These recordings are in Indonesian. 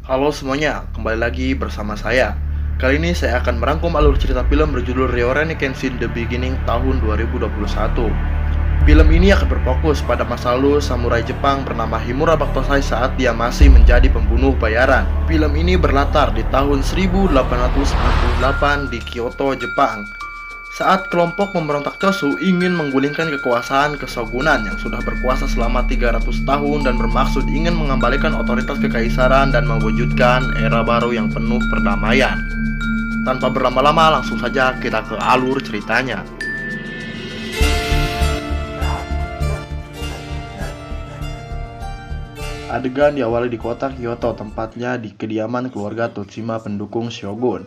Halo semuanya, kembali lagi bersama saya. Kali ini saya akan merangkum alur cerita film berjudul Rurouni Kenshin The Beginning tahun 2021. Film ini akan berfokus pada masa lalu samurai Jepang bernama Himura Baktosai saat dia masih menjadi pembunuh bayaran. Film ini berlatar di tahun 1898 di Kyoto, Jepang. Saat kelompok pemberontak Chosu ingin menggulingkan kekuasaan kesogunan yang sudah berkuasa selama 300 tahun dan bermaksud ingin mengembalikan otoritas kekaisaran dan mewujudkan era baru yang penuh perdamaian. Tanpa berlama-lama, langsung saja kita ke alur ceritanya. Adegan diawali di kota Kyoto, tempatnya di kediaman keluarga Tsushima pendukung Shogun,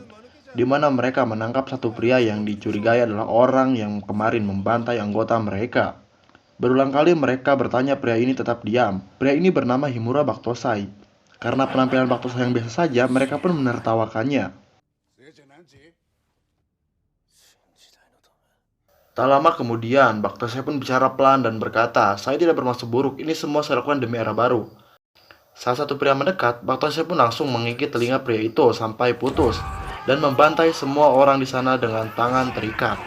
di mana mereka menangkap satu pria yang dicurigai adalah orang yang kemarin membantai anggota mereka. Berulang kali mereka bertanya, pria ini tetap diam. Pria ini bernama Himura Baktosai. Karena penampilan Baktosai yang biasa saja, mereka pun menertawakannya. Tak lama kemudian, Baktosai pun bicara pelan dan berkata, "Saya tidak bermaksud buruk, ini semua saya lakukan demi era baru." Salah satu pria mendekat, Baktosai pun langsung menggigit telinga pria itu sampai putus dan membantai semua orang di sana dengan tangan terikat.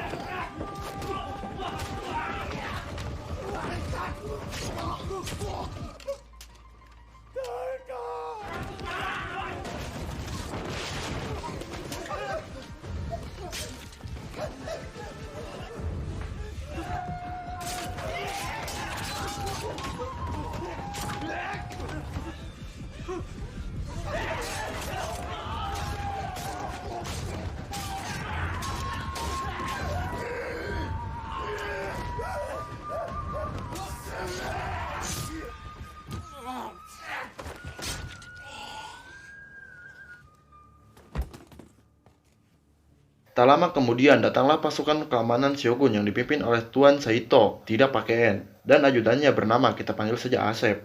Tak lama kemudian datanglah pasukan keamanan Shogun yang dipimpin oleh Tuan Saito, tidak pakai N, dan ajudannya bernama kita panggil saja Asep.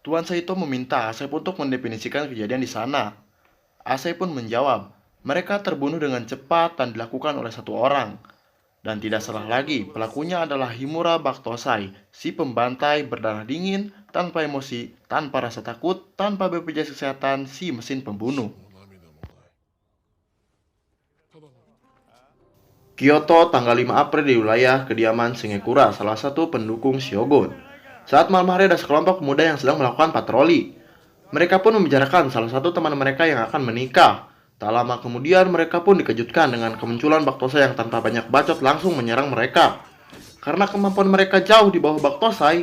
Tuan Saito meminta Asep untuk mendefinisikan kejadian di sana. Asep pun menjawab, mereka terbunuh dengan cepat dan dilakukan oleh satu orang. Dan tidak salah lagi, pelakunya adalah Himura Baktosai, si pembantai berdarah dingin, tanpa emosi, tanpa rasa takut, tanpa BPJS Kesehatan, si mesin pembunuh. Kyoto, tanggal 5 April di wilayah kediaman Singekura, salah satu pendukung Shogun. Saat malam hari ada sekelompok pemuda yang sedang melakukan patroli. Mereka pun membicarakan salah satu teman mereka yang akan menikah. Tak lama kemudian mereka pun dikejutkan dengan kemunculan Baktosai yang tanpa banyak bacot langsung menyerang mereka. Karena kemampuan mereka jauh di bawah Baktosai,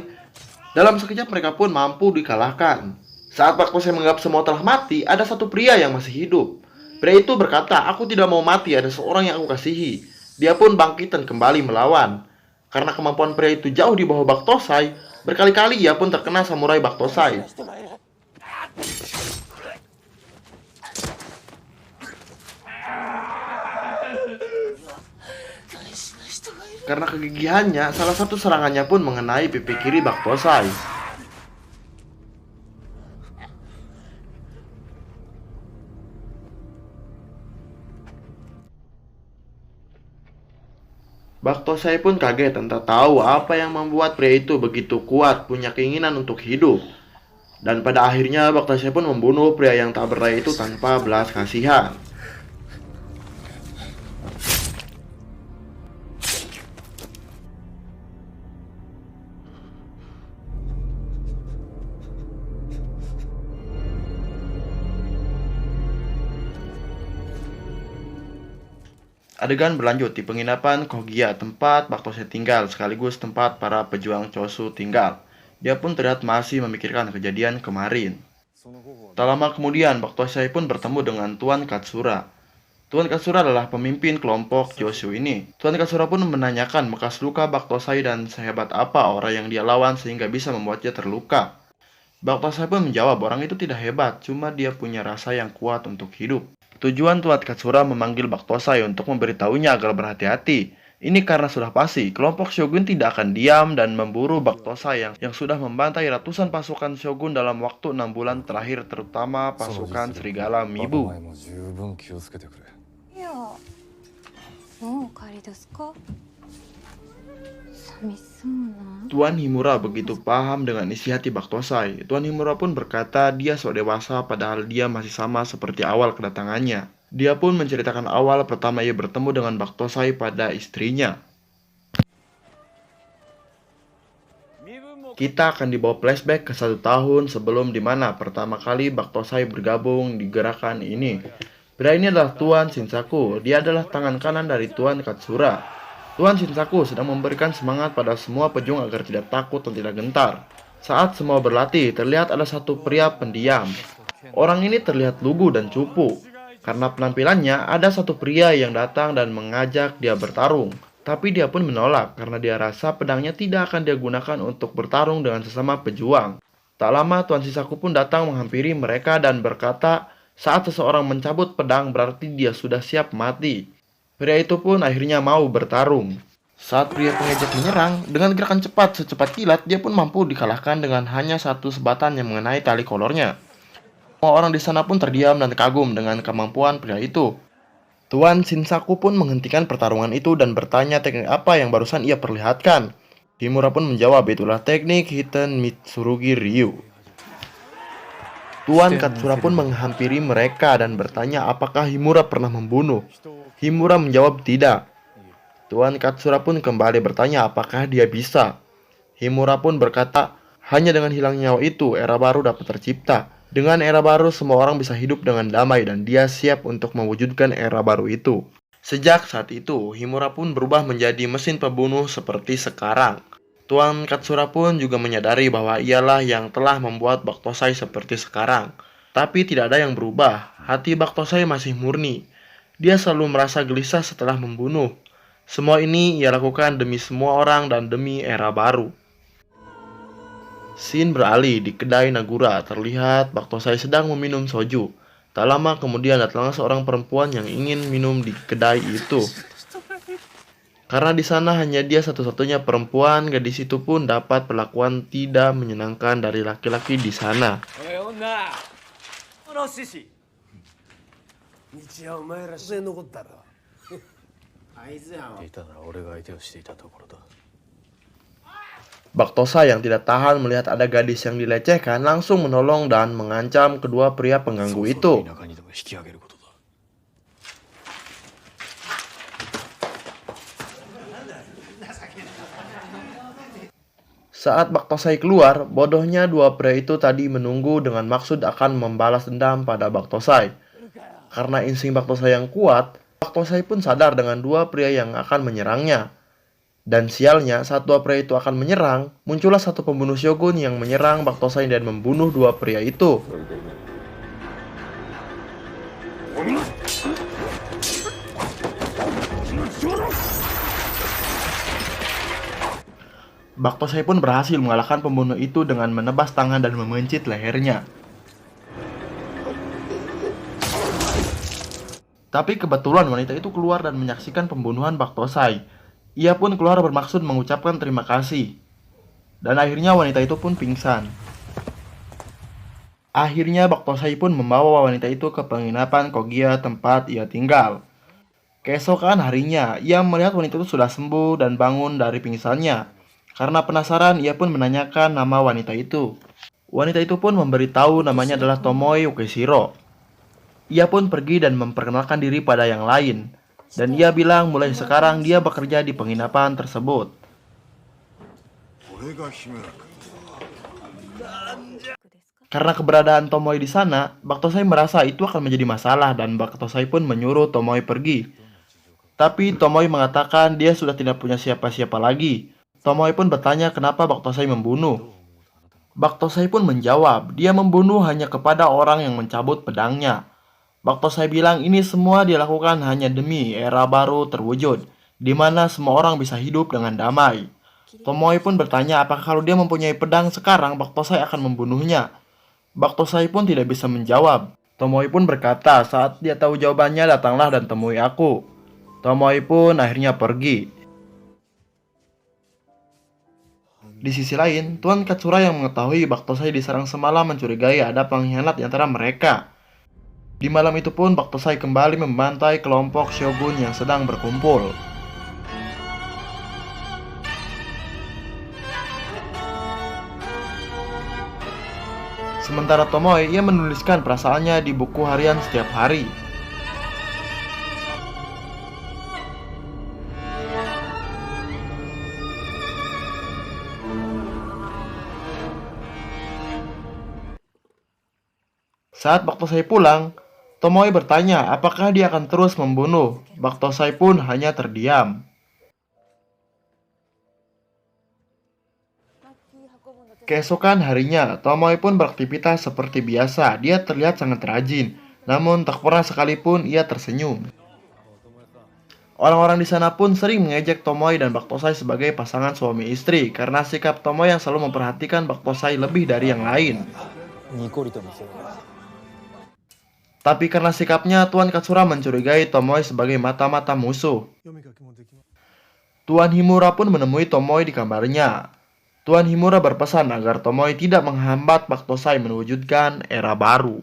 dalam sekejap mereka pun mampu dikalahkan. Saat Baktosai menganggap semua telah mati, ada satu pria yang masih hidup. Pria itu berkata, "Aku tidak mau mati, ada seorang yang aku kasihi." Dia pun bangkit dan kembali melawan. Karena kemampuan pria itu jauh di bawah Baktosai, berkali-kali ia pun terkena samurai Baktosai. Karena kegigihannya, salah satu serangannya pun mengenai pipi kiri Baktosai. Baktosai pun kaget dan tak tahu apa yang membuat pria itu begitu kuat punya keinginan untuk hidup. Dan pada akhirnya Baktosai pun membunuh pria yang tak berdaya itu tanpa belas kasihan. Adegan berlanjut di penginapan Kogia, tempat Baktosai tinggal, sekaligus tempat para pejuang Chosu tinggal. Dia pun terlihat masih memikirkan kejadian kemarin. Tak lama kemudian, Baktosai pun bertemu dengan Tuan Katsura. Tuan Katsura adalah pemimpin kelompok Chosu ini. Tuan Katsura pun menanyakan bekas luka Baktosai dan sehebat apa orang yang dia lawan sehingga bisa membuatnya terluka. Baktosai pun menjawab, orang itu tidak hebat, cuma dia punya rasa yang kuat untuk hidup. Tujuan Tuan Katsura memanggil Baktosai untuk memberitahunya agar berhati-hati. Ini karena sudah pasti, kelompok Shogun tidak akan diam dan memburu Baktosai yang sudah membantai ratusan pasukan Shogun dalam waktu 6 bulan terakhir, terutama pasukan Serigala Mibu. いや、もうお帰りですか？ Tuan Himura begitu paham dengan isi hati Baktosai. Tuan Himura pun berkata dia sok dewasa padahal dia masih sama seperti awal kedatangannya. Dia pun menceritakan awal pertama ia bertemu dengan Baktosai pada istrinya. Kita akan dibawa flashback ke 1 tahun sebelum dimana pertama kali Baktosai bergabung di gerakan ini. Pria ini adalah Tuan Shinsaku. Dia adalah tangan kanan dari Tuan Katsura. Tuan Shinsaku sedang memberikan semangat pada semua pejuang agar tidak takut dan tidak gentar. Saat semua berlatih, terlihat ada satu pria pendiam. Orang ini terlihat lugu dan cupu. Karena penampilannya, ada satu pria yang datang dan mengajak dia bertarung. Tapi dia pun menolak karena dia rasa pedangnya tidak akan dia gunakan untuk bertarung dengan sesama pejuang. Tak lama Tuan Shinsaku pun datang menghampiri mereka dan berkata, saat seseorang mencabut pedang berarti dia sudah siap mati. Pria itu pun akhirnya mau bertarung. Saat pria pengejek menyerang, dengan gerakan cepat secepat kilat, dia pun mampu dikalahkan dengan hanya satu sebatan yang mengenai tali kolornya. Semua orang di sana pun terdiam dan kagum dengan kemampuan pria itu. Tuan Shinsaku pun menghentikan pertarungan itu dan bertanya teknik apa yang barusan ia perlihatkan. Himura pun menjawab, itulah teknik Hiten Mitsurugi Ryu. Tuan Katsura pun menghampiri mereka dan bertanya apakah Himura pernah membunuh. Himura menjawab tidak. Tuan Katsura pun kembali bertanya apakah dia bisa. Himura pun berkata, hanya dengan hilang nyawa itu era baru dapat tercipta. Dengan era baru semua orang bisa hidup dengan damai dan dia siap untuk mewujudkan era baru itu. Sejak saat itu, Himura pun berubah menjadi mesin pembunuh seperti sekarang. Tuan Katsura pun juga menyadari bahwa ialah yang telah membuat Baktosai seperti sekarang. Tapi tidak ada yang berubah, hati Baktosai masih murni. Dia selalu merasa gelisah setelah membunuh. Semua ini ia lakukan demi semua orang dan demi era baru. Scene beralih di kedai Nagura. Terlihat Baktosai sedang meminum soju. Tak lama kemudian datanglah seorang perempuan yang ingin minum di kedai itu. Karena di sana hanya dia satu-satunya perempuan, gadis itu pun dapat perlakuan tidak menyenangkan dari laki-laki di sana. Baktosai yang tidak tahan melihat ada gadis yang dilecehkan langsung menolong dan mengancam kedua pria pengganggu itu. Saat Baktosai keluar, bodohnya dua pria itu tadi menunggu dengan maksud akan membalas dendam pada Baktosai. Karena insting Baktosai yang kuat, Baktosai pun sadar dengan dua pria yang akan menyerangnya. Dan sialnya, saat dua pria itu akan menyerang, muncullah satu pembunuh shogun yang menyerang Baktosai dan membunuh dua pria itu. Baktosai pun berhasil mengalahkan pembunuh itu dengan menebas tangan dan memencit lehernya. Tapi kebetulan wanita itu keluar dan menyaksikan pembunuhan Baktosai. Ia pun keluar bermaksud mengucapkan terima kasih. Dan akhirnya wanita itu pun pingsan. Akhirnya Baktosai pun membawa wanita itu ke penginapan Kogia tempat ia tinggal. Keesokan harinya, ia melihat wanita itu sudah sembuh dan bangun dari pingsannya. Karena penasaran, ia pun menanyakan nama wanita itu. Wanita itu pun memberitahu namanya adalah Tomoe Ukeshiro. Ia pun pergi dan memperkenalkan diri pada yang lain. Dan ia bilang mulai sekarang dia bekerja di penginapan tersebut. Karena keberadaan Tomoe di sana, Baktosai merasa itu akan menjadi masalah dan Baktosai pun menyuruh Tomoe pergi. Tapi Tomoe mengatakan dia sudah tidak punya siapa-siapa lagi. Tomoe pun bertanya kenapa Baktosai membunuh. Baktosai pun menjawab, dia membunuh hanya kepada orang yang mencabut pedangnya. Baktosai bilang ini semua dia lakukan hanya demi era baru terwujud, di mana semua orang bisa hidup dengan damai. Tomoe pun bertanya apakah kalau dia mempunyai pedang sekarang Baktosai akan membunuhnya. Baktosai pun tidak bisa menjawab. Tomoe pun berkata saat dia tahu jawabannya datanglah dan temui aku. Tomoe pun akhirnya pergi. Di sisi lain, Tuan Katsura yang mengetahui Baktosai diserang semalam mencurigai ada pengkhianat di antara mereka. Di malam itu pun Baktosai kembali membantai kelompok shogun yang sedang berkumpul. Sementara Tomoe, ia menuliskan perasaannya di buku harian setiap hari. Saat Baktosai pulang, Tomoe bertanya apakah dia akan terus membunuh. Baktosai pun hanya terdiam. Keesokan harinya, Tomoe pun beraktivitas seperti biasa. Dia terlihat sangat rajin, namun tak pernah sekalipun ia tersenyum. Orang-orang di sana pun sering mengejek Tomoe dan Baktosai sebagai pasangan suami istri karena sikap Tomoe yang selalu memperhatikan Baktosai lebih dari yang lain. Tapi karena sikapnya, Tuan Katsura mencurigai Tomoe sebagai mata-mata musuh. Tuan Himura pun menemui Tomoe di kamarnya. Tuan Himura berpesan agar Tomoe tidak menghambat Baktosai mewujudkan era baru.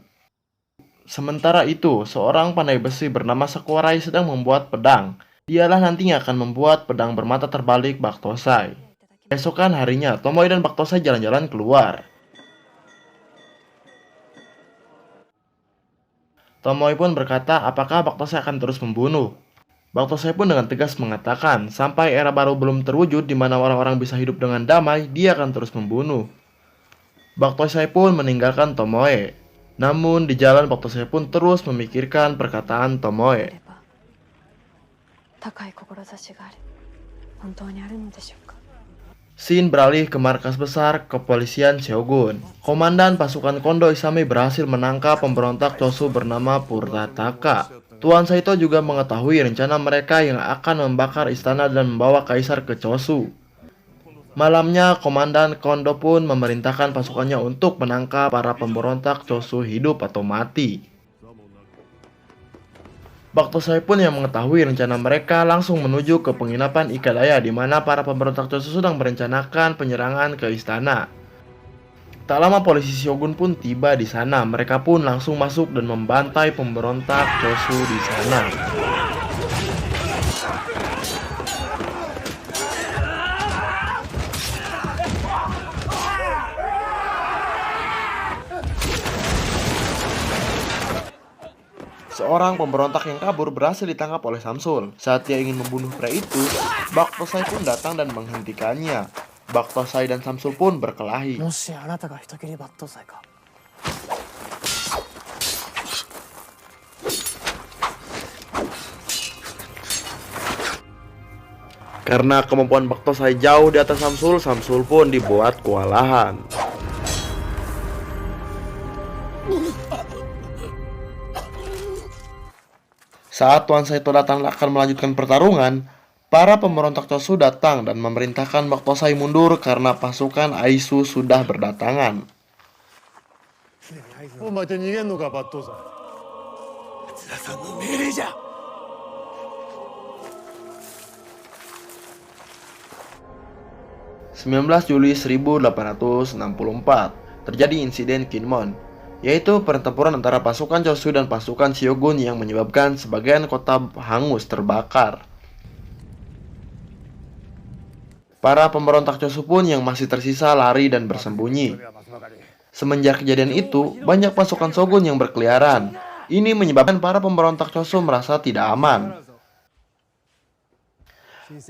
Sementara itu, seorang pandai besi bernama Sakurai sedang membuat pedang. Dialah nantinya akan membuat pedang bermata terbalik Baktosai. Esokan harinya, Tomoe dan Baktosai jalan-jalan keluar. Tomoe pun berkata apakah Baktosai akan terus membunuh. Baktosai pun dengan tegas mengatakan sampai era baru belum terwujud di mana orang-orang bisa hidup dengan damai, dia akan terus membunuh. Baktosai pun meninggalkan Tomoe. Namun di jalan Baktosai pun terus memikirkan perkataan Tomoe. Scene beralih ke markas besar kepolisian Shogun. Komandan pasukan Kondo Isami berhasil menangkap pemberontak Chosu bernama Purtataka. Tuan Saito juga mengetahui rencana mereka yang akan membakar istana dan membawa kaisar ke Chosu. Malamnya, Komandan Kondo pun memerintahkan pasukannya untuk menangkap para pemberontak Chosu hidup atau mati. Baktosai pun yang mengetahui rencana mereka langsung menuju ke penginapan Ikadaya di mana para pemberontak Chosu sedang merencanakan penyerangan ke istana. Tak lama polisi Shogun pun tiba di sana. Mereka pun langsung masuk dan membantai pemberontak Chosu di sana. Seorang pemberontak yang kabur berhasil ditangkap oleh Samsul. Saat dia ingin membunuh pria itu, Baktosai pun datang dan menghentikannya. Baktosai dan Samsul pun berkelahi. Karena kemampuan Baktosai jauh di atas Samsul, Samsul pun dibuat kewalahan. Saat Tuan Saito datang akan melanjutkan pertarungan, para pemberontak Chosu datang dan memerintahkan Baktosai mundur karena pasukan Aizu sudah berdatangan. (19 Juli 1864) terjadi insiden Kinmon, yaitu pertempuran antara pasukan Chosu dan pasukan Shogun yang menyebabkan sebagian kota hangus terbakar. Para pemberontak Chosu pun yang masih tersisa lari dan bersembunyi. Semenjak kejadian itu, banyak pasukan Shogun yang berkeliaran. Ini menyebabkan para pemberontak Chosu merasa tidak aman.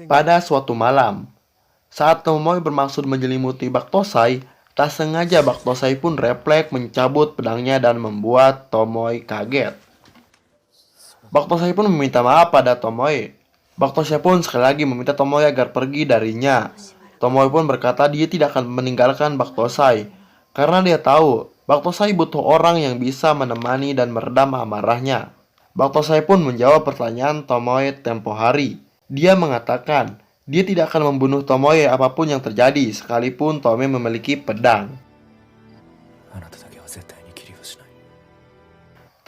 Pada suatu malam, saat Tomoe bermaksud menyelimuti Baktosai, tak sengaja Baktosai pun refleks mencabut pedangnya dan membuat Tomoe kaget. Baktosai pun meminta maaf pada Tomoe. Baktosai pun sekali lagi meminta Tomoe agar pergi darinya. Tomoe pun berkata dia tidak akan meninggalkan Baktosai karena dia tahu Baktosai butuh orang yang bisa menemani dan meredam amarahnya. Baktosai pun menjawab pertanyaan Tomoe tempo hari. Dia mengatakan dia tidak akan membunuh Tomoe apapun yang terjadi, sekalipun Tomoe memiliki pedang.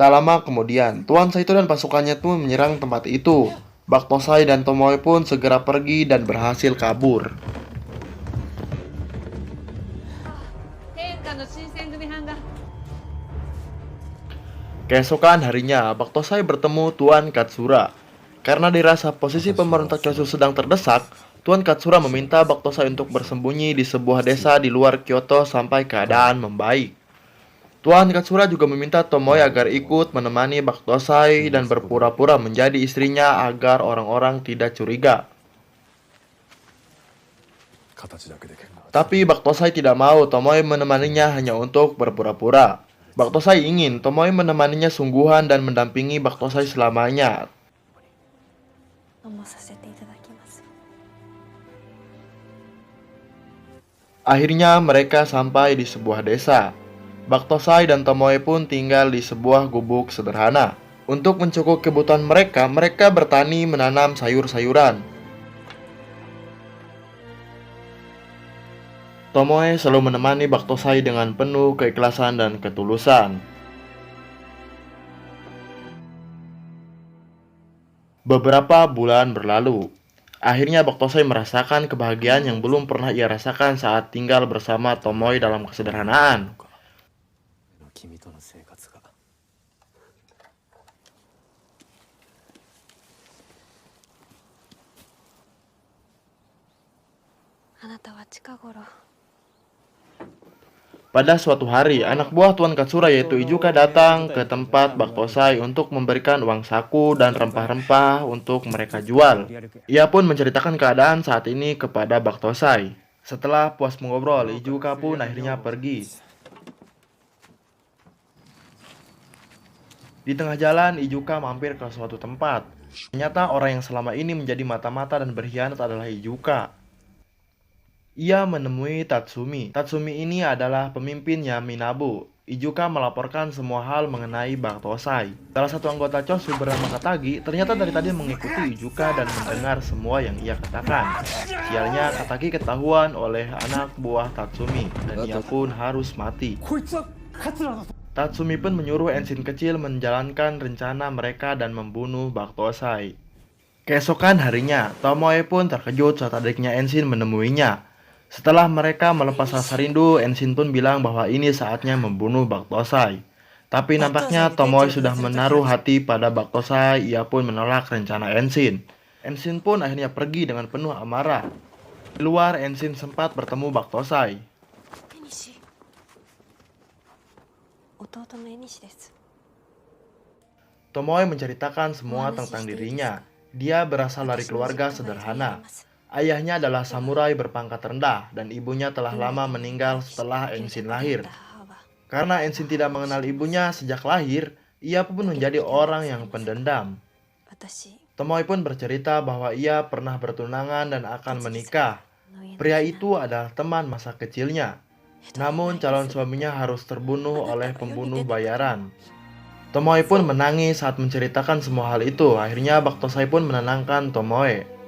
Tak lama kemudian, Tuan Saito dan pasukannya pun menyerang tempat itu. Baktosai dan Tomoe pun segera pergi dan berhasil kabur. Keesokan harinya, Baktosai bertemu Tuan Katsura. Karena dirasa posisi pemberontak Chosu sedang terdesak, Tuan Katsura meminta Baktosai untuk bersembunyi di sebuah desa di luar Kyoto sampai keadaan membaik. Tuan Katsura juga meminta Tomoe agar ikut menemani Baktosai dan berpura-pura menjadi istrinya agar orang-orang tidak curiga. Tapi Baktosai tidak mau Tomoe menemaninya hanya untuk berpura-pura. Baktosai ingin Tomoe menemaninya sungguhan dan mendampingi Baktosai selamanya. Akhirnya mereka sampai di sebuah desa. Baktosai dan Tomoe pun tinggal di sebuah gubuk sederhana. Untuk mencukupi kebutuhan mereka, mereka bertani menanam sayur-sayuran. Tomoe selalu menemani Baktosai dengan penuh keikhlasan dan ketulusan. Beberapa bulan berlalu. Akhirnya Baktosai merasakan kebahagiaan yang belum pernah ia rasakan saat tinggal bersama Tomoe dalam kesederhanaan. Pada suatu hari, anak buah Tuan Katsura yaitu Ijuka datang ke tempat Baktosai untuk memberikan uang saku dan rempah-rempah untuk mereka jual. Ia pun menceritakan keadaan saat ini kepada Baktosai. Setelah puas mengobrol, Ijuka pun akhirnya pergi. Di tengah jalan, Ijuka mampir ke suatu tempat. Ternyata orang yang selama ini menjadi mata-mata dan berkhianat adalah Ijuka. Ia menemui Tatsumi. Tatsumi ini adalah pemimpinnya Minabu. Ijuka melaporkan semua hal mengenai Baktosai. Salah satu anggota Chosu bernama Katagi ternyata dari tadi mengikuti Ijuka dan mendengar semua yang ia katakan. Sialnya Katagi ketahuan oleh anak buah Tatsumi dan ia pun harus mati. Tatsumi pun menyuruh ensin kecil menjalankan rencana mereka dan membunuh Baktosai. Keesokan harinya, Tomoe pun terkejut saat adiknya Ensin menemuinya. Setelah mereka melepas rasa rindu, Ensin pun bilang bahwa ini saatnya membunuh Baktosai. Tapi nampaknya Tomoe sudah menaruh hati pada Baktosai, ia pun menolak rencana Ensin. Ensin pun akhirnya pergi dengan penuh amarah. Di luar, Ensin sempat bertemu Baktosai. Tomoe menceritakan semua tentang dirinya. Dia berasal dari keluarga sederhana. Ayahnya adalah samurai berpangkat rendah dan ibunya telah lama meninggal setelah Ensin lahir. Karena Ensin tidak mengenal ibunya sejak lahir, ia pun menjadi orang yang pendendam. Tomoe pun bercerita bahwa ia pernah bertunangan dan akan menikah. Pria itu adalah teman masa kecilnya. Namun calon suaminya harus terbunuh oleh pembunuh bayaran. Tomoe pun menangis saat menceritakan semua hal itu. Akhirnya Baktosai pun menenangkan Tomoe.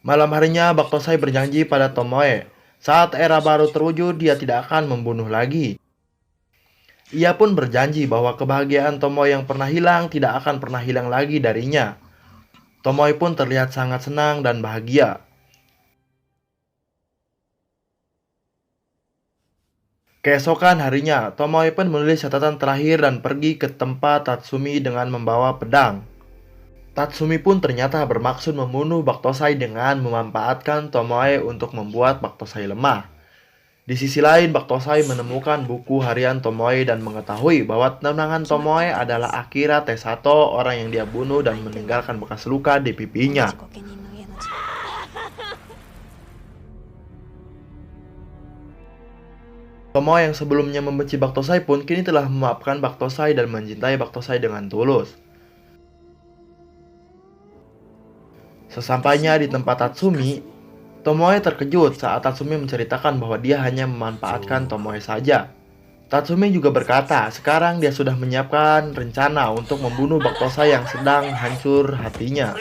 Malam harinya, Baktosai berjanji pada Tomoe. Saat era baru terwujud, dia tidak akan membunuh lagi. Ia pun berjanji bahwa kebahagiaan Tomoe yang pernah hilang tidak akan pernah hilang lagi darinya. Tomoe pun terlihat sangat senang dan bahagia. Keesokan harinya, Tomoe pun menulis catatan terakhir dan pergi ke tempat Tatsumi dengan membawa pedang. Tatsumi pun ternyata bermaksud membunuh Baktosai dengan memanfaatkan Tomoe untuk membuat Baktosai lemah. Di sisi lain, Baktosai menemukan buku harian Tomoe dan mengetahui bahwa tunangan Tomoe adalah Akira Tesato, orang yang dia bunuh dan meninggalkan bekas luka di pipinya. Tomoe yang sebelumnya membenci Baktosai pun kini telah memaafkan Baktosai dan mencintai Baktosai dengan tulus. Sesampainya di tempat Tatsumi, Tomoe terkejut saat Tatsumi menceritakan bahwa dia hanya memanfaatkan Tomoe saja. Tatsumi juga berkata, sekarang dia sudah menyiapkan rencana untuk membunuh Baktosai yang sedang hancur hatinya.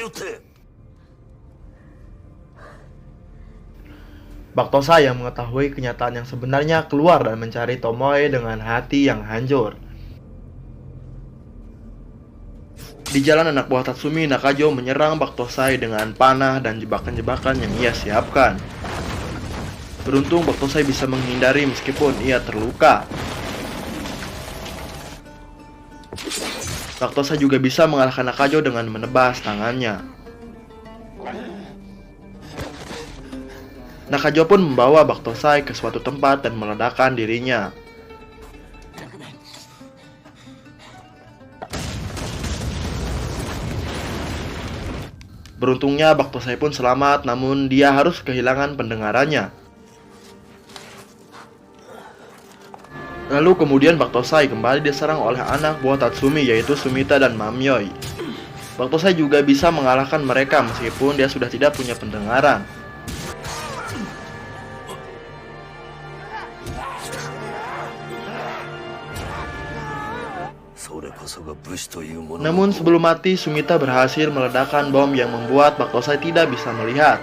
Baktosai yang mengetahui kenyataan yang sebenarnya keluar dan mencari Tomoe dengan hati yang hancur. Di jalan, anak buah Tatsumi, Nakajo, menyerang Baktosai dengan panah dan jebakan-jebakan yang ia siapkan. Beruntung Baktosai bisa menghindari meskipun ia terluka. Baktosai juga bisa mengalahkan Nakajo dengan menebas tangannya. Nakajo pun membawa Baktosai ke suatu tempat dan meledakkan dirinya. Beruntungnya Baktosai pun selamat, namun dia harus kehilangan pendengarannya. Lalu kemudian Baktosai kembali diserang oleh anak buah Tatsumi, yaitu Sumita dan Mamyoi. Baktosai juga bisa mengalahkan mereka meskipun dia sudah tidak punya pendengaran. Namun sebelum mati, Sumita berhasil meledakkan bom yang membuat Baktosai tidak bisa melihat.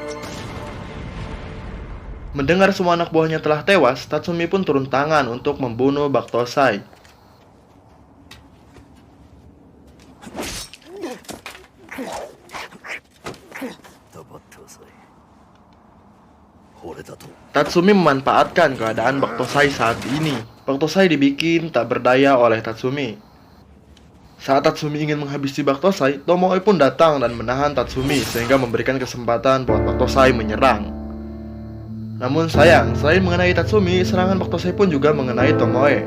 Mendengar semua anak buahnya telah tewas, Tatsumi pun turun tangan untuk membunuh Baktosai. Tatsumi memanfaatkan keadaan Baktosai saat ini. Baktosai dibikin tak berdaya oleh Tatsumi. Saat Tatsumi ingin menghabisi Baktosai, Tomoe pun datang dan menahan Tatsumi sehingga memberikan kesempatan buat Baktosai menyerang. Namun sayang, selain mengenai Tatsumi, serangan Baktosai pun juga mengenai Tomoe.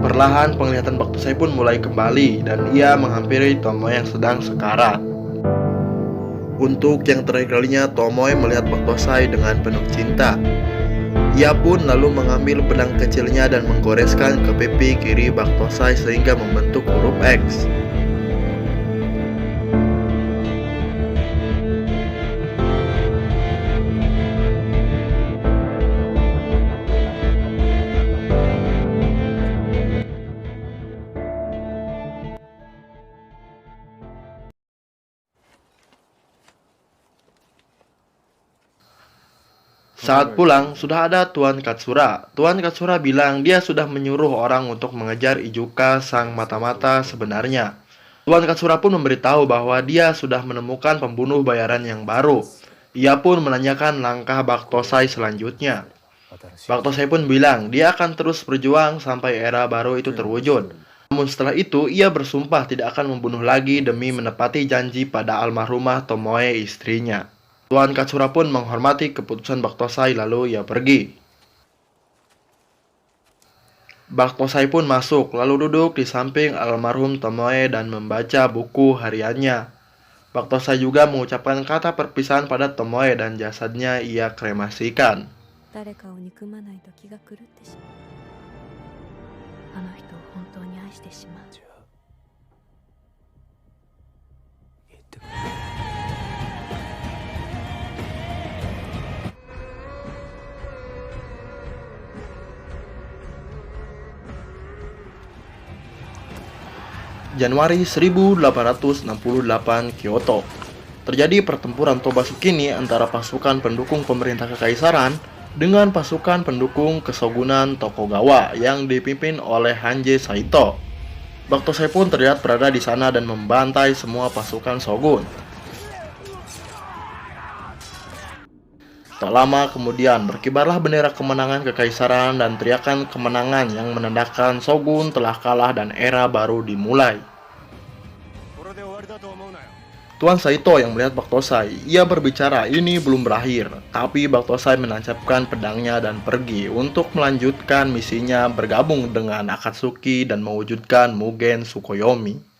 Perlahan penglihatan Baktosai pun mulai kembali dan ia menghampiri Tomoe yang sedang sekarat. Untuk yang terakhir kalinya, Tomoe melihat Baktosai dengan penuh cinta. Ia pun lalu mengambil pedang kecilnya dan menggoreskan ke pipi kiri Baktosai sehingga membentuk huruf X. Saat pulang, sudah ada Tuan Katsura. Tuan Katsura bilang dia sudah menyuruh orang untuk mengejar Ijuka sang mata-mata sebenarnya. Tuan Katsura pun memberitahu bahwa dia sudah menemukan pembunuh bayaran yang baru. Ia pun menanyakan langkah Baktosai selanjutnya. Baktosai pun bilang dia akan terus berjuang sampai era baru itu terwujud. Namun setelah itu, ia bersumpah tidak akan membunuh lagi demi menepati janji pada almarhumah Tomoe istrinya. Tuan Katsura pun menghormati keputusan Baktosai lalu ia pergi. Baktosai pun masuk lalu duduk di samping almarhum Tomoe dan membaca buku hariannya. Baktosai juga mengucapkan kata perpisahan pada Tomoe dan jasadnya ia kremasikan. Januari 1868, Kyoto. Terjadi pertempuran Toba Tsukini antara pasukan pendukung pemerintah kekaisaran dengan pasukan pendukung kesogunan Tokugawa yang dipimpin oleh Hanji Saito. Baktosai pun terlihat berada di sana dan membantai semua pasukan shogun. Tak lama kemudian berkibarlah bendera kemenangan kekaisaran dan teriakan kemenangan yang menandakan shogun telah kalah dan era baru dimulai. Tuan Saito yang melihat Baktosai, ia berbicara ini belum berakhir, tapi Baktosai menancapkan pedangnya dan pergi untuk melanjutkan misinya bergabung dengan Akatsuki dan mewujudkan Mugen Tsukuyomi.